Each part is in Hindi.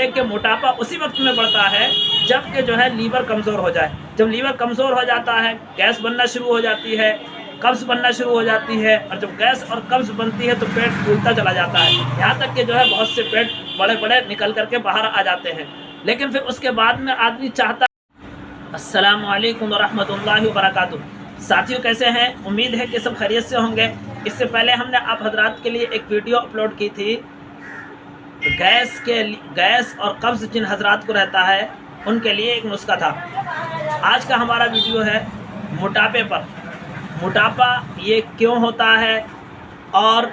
इसलिए कि मोटापा उसी वक्त में बढ़ता है जब कि जो है लीवर कमज़ोर हो जाए। जब लीवर कमज़ोर हो जाता है, गैस बनना शुरू हो जाती है, कब्ज़ बनना शुरू हो जाती है, और जब गैस और कब्ज़ बनती है तो पेट फूलता चला जाता है, यहाँ तक कि जो है बहुत से पेट बड़े बड़े निकल करके बाहर आ जाते हैं। लेकिन फिर उसके बाद में आदमी चाहता। अस्सलामु अलैकुम वरहमतुल्लाहि वबरकातुहू। साथियों, कैसे हैं? उम्मीद है कि सब खैरियत से होंगे। इससे पहले हमने आप हजरात के लिए एक वीडियो अपलोड की थी, गैस और कब्ज़ जिन हजरात को रहता है उनके लिए एक नुस्खा था। आज का हमारा वीडियो है मोटापे पर। मोटापा ये क्यों होता है और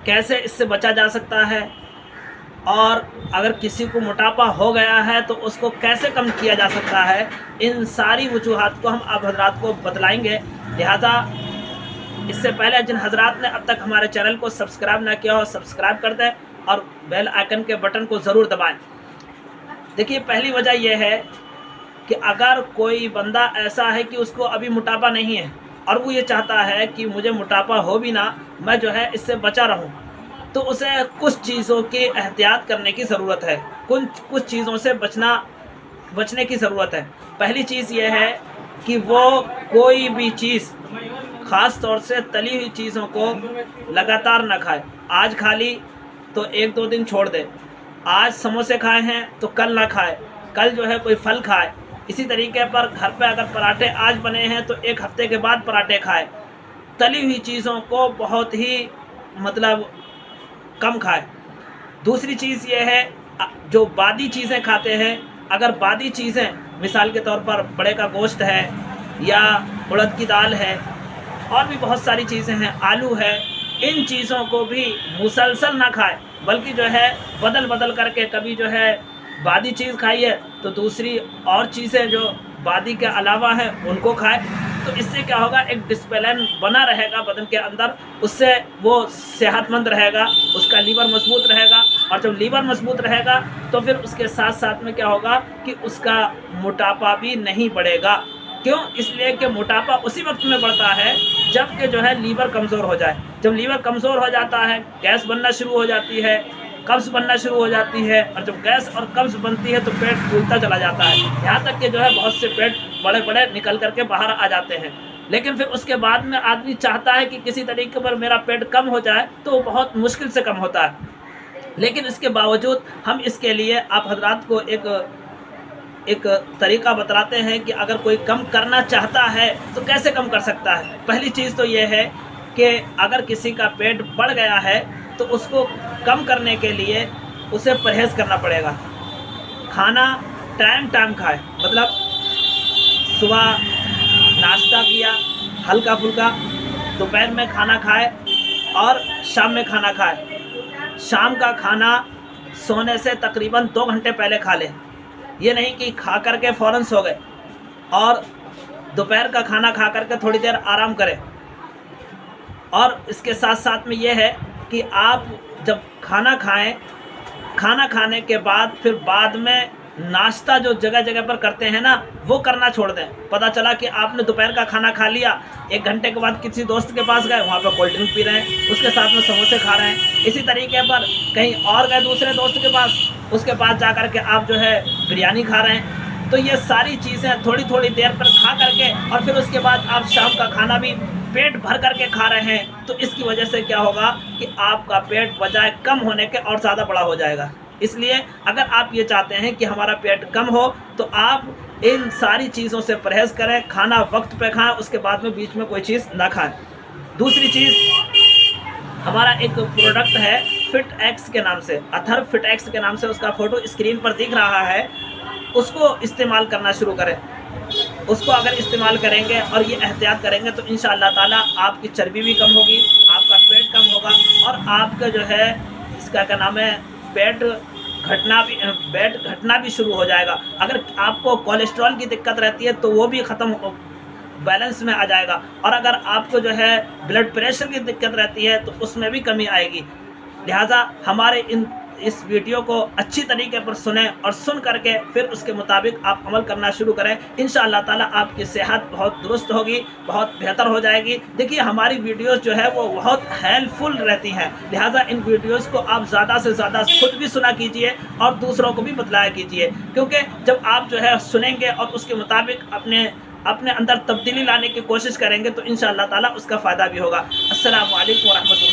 कैसे इससे बचा जा सकता है, और अगर किसी को मोटापा हो गया है तो उसको कैसे कम किया जा सकता है, इन सारी वजूहात को हम आप हजरात को बतलाएंगे। लिहाजा इससे पहले जिन हजरात ने अब तक हमारे चैनल को सब्सक्राइब ना किया हो, सब्सक्राइब कर दें और बेल आइकन के बटन को ज़रूर दबाएं। देखिए, पहली वजह यह है कि अगर कोई बंदा ऐसा है कि उसको अभी मोटापा नहीं है और वो ये चाहता है कि मुझे मोटापा हो भी ना, मैं जो है इससे बचा रहूं, तो उसे कुछ चीज़ों की एहतियात करने की ज़रूरत है। कुछ चीज़ों से बचने की ज़रूरत है। पहली चीज़ ये है कि वो कोई भी चीज़, ख़ास तौर से तली हुई चीज़ों को लगातार ना खाए। आज खा ली तो एक दो दिन छोड़ दे। आज समोसे खाए हैं तो कल ना खाए, कल जो है कोई फल खाए। इसी तरीके पर घर पे अगर पराठे आज बने हैं तो एक हफ्ते के बाद पराठे खाए। तली हुई चीज़ों को बहुत ही कम खाए। दूसरी चीज़ ये है, जो बादी चीज़ें खाते हैं, अगर बादी चीज़ें मिसाल के तौर पर बड़े का गोश्त है या उड़द की दाल है और भी बहुत सारी चीज़ें हैं, आलू है, इन चीज़ों को भी मुसलसल ना खाए, बल्कि जो है बदल बदल करके कभी जो है बादी चीज़ खाइए तो दूसरी और चीज़ें जो बादी के अलावा हैं उनको खाए। तो इससे क्या होगा, एक डिसिप्लिन बना रहेगा बदन के अंदर, उससे वो सेहतमंद रहेगा, उसका लीवर मजबूत रहेगा। और जब लीवर मजबूत रहेगा तो फिर उसके साथ साथ में क्या होगा कि उसका मोटापा भी नहीं बढ़ेगा। क्यों? इसलिए कि मोटापा उसी वक्त में बढ़ता है जब कि जो है लीवर कमज़ोर हो जाए। जब लीवर कमज़ोर हो जाता है, गैस बनना शुरू हो जाती है, कब्ज़ बनना शुरू हो जाती है, और जब गैस और कब्ज़ बनती है तो पेट फूलता चला जाता है, यहाँ तक कि जो है बहुत से पेट बड़े बड़े निकल करके बाहर आ जाते हैं। लेकिन फिर उसके बाद में आदमी चाहता है कि किसी तरीके पर मेरा पेट कम हो जाए, तो वो बहुत मुश्किल से कम होता है। लेकिन इसके बावजूद हम इसके लिए आप हजरात को एक तरीका बतलाते हैं कि अगर कोई कम करना चाहता है तो कैसे कम कर सकता है। पहली चीज़ तो ये है कि अगर किसी का पेट बढ़ गया है तो उसको कम करने के लिए उसे परहेज़ करना पड़ेगा। खाना टाइम खाए, मतलब सुबह नाश्ता किया हल्का फुल्का, दोपहर में खाना खाए और शाम में खाना खाए। शाम का खाना सोने से तकरीबन 2 घंटे पहले खा लें। ये नहीं कि खा करके फ़ौरन सो गए, और दोपहर का खाना खा करके थोड़ी देर आराम करें। और इसके साथ साथ में ये है कि आप जब खाना खाएं, खाना खाने के बाद फिर बाद में नाश्ता जो जगह जगह पर करते हैं ना, वो करना छोड़ दें। पता चला कि आपने दोपहर का खाना खा लिया, 1 घंटे के बाद किसी दोस्त के पास गए, वहाँ पर कोल्ड ड्रिंक पी रहे हैं, उसके साथ में समोसे खा रहे हैं। इसी तरीके पर कहीं और गए दूसरे दोस्त के पास, उसके पास जा कर के आप जो है बिरयानी खा रहे हैं। तो ये सारी चीज़ें थोड़ी थोड़ी देर पर खा करके और फिर उसके बाद आप शाम का खाना भी पेट भर करके खा रहे हैं, तो इसकी वजह से क्या होगा कि आपका पेट बजाय कम होने के और ज़्यादा बड़ा हो जाएगा। इसलिए अगर आप ये चाहते हैं कि हमारा पेट कम हो तो आप इन सारी चीज़ों से परहेज़ करें। खाना वक्त पे खाएं, उसके बाद में बीच में कोई चीज़ ना खाएं। दूसरी चीज़, हमारा एक प्रोडक्ट है फिट एक्स के नाम से, अथर्व फिट एक्स के नाम से, उसका फ़ोटो स्क्रीन पर दिख रहा है। उसको इस्तेमाल करना शुरू करें। उसको अगर इस्तेमाल करेंगे और ये एहतियात करेंगे तो इंशाअल्लाह ताला आपकी चर्बी भी कम होगी, आपका पेट कम होगा, और आपका जो है इसका क्या नाम है, पेट घटना भी शुरू हो जाएगा। अगर आपको कोलेस्ट्रॉल की दिक्कत रहती है तो वो भी ख़त्म, बैलेंस में आ जाएगा। और अगर आपको जो है ब्लड प्रेशर की दिक्कत रहती है तो उसमें भी कमी आएगी। लिहाजा हमारे इन इस वीडियो को अच्छी तरीके पर सुने और सुन करके फिर उसके मुताबिक आप अमल करना शुरू करें। इंशाअल्लाह ताला आपकी सेहत बहुत दुरुस्त होगी, बहुत बेहतर हो जाएगी। देखिए हमारी वीडियोस जो है वो बहुत हेल्पफुल रहती हैं, लिहाजा इन वीडियोस को आप ज़्यादा से ज़्यादा खुद भी सुना कीजिए और दूसरों को भी बतलाया कीजिए, क्योंकि जब आप जो है सुनेंगे और उसके मुताबिक अपने अंदर तब्दीली लाने की कोशिश करेंगे तो इंशाअल्लाह ताला उसका फ़ायदा भी होगा। अस्सलामु अलैकुम व रहमतुल्लाह।